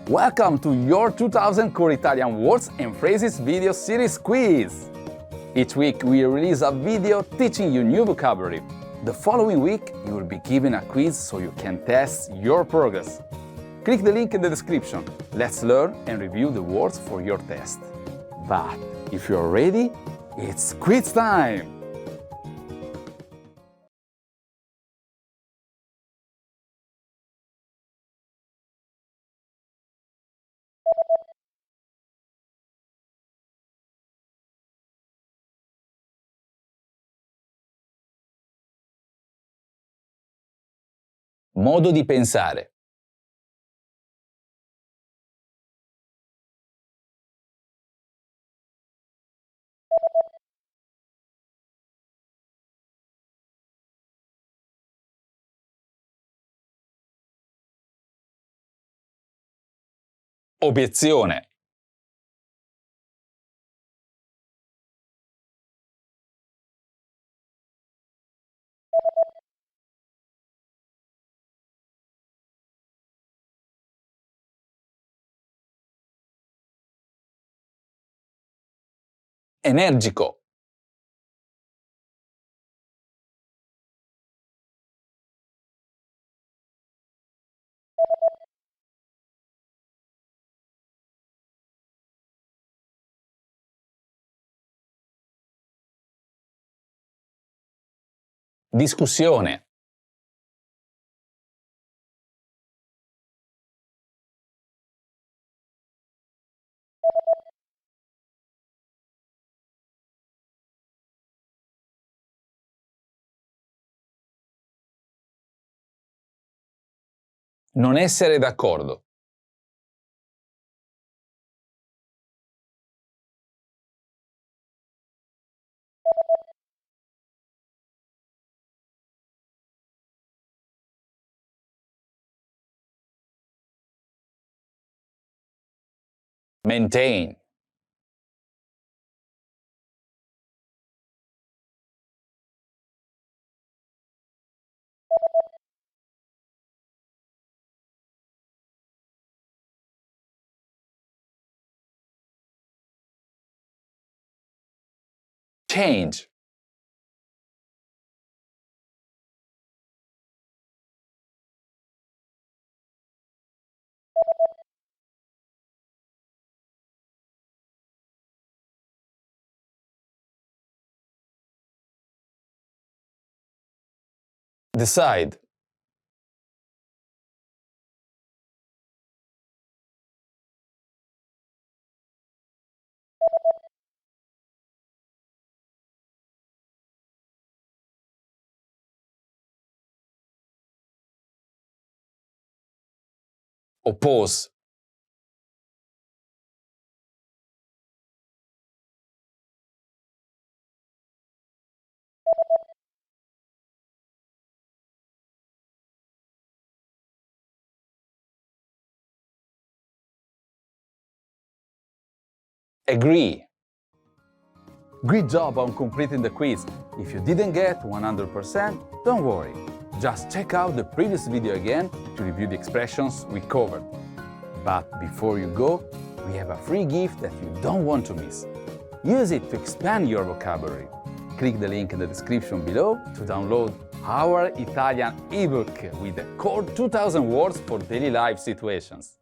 Welcome to your 2000 Core Italian Words and Phrases video series quiz! Each week we release a video teaching you new vocabulary. The following week you will be given a quiz so you can test your progress. Click the link in the description. Let's learn and review the words for your test. But if you're ready, it's quiz time! Modo di pensare. Obiezione. Energico. Discussione. Non essere d'accordo. Maintain. Change. Decide. Oppose. Agree. Great job on completing the quiz. If you didn't get 100%, don't worry. Just check out the previous video again to review the expressions we covered. But before you go, we have a free gift that you don't want to miss. Use it to expand your vocabulary. Click the link in the description below to download our Italian ebook with the core 2000 words for daily life situations.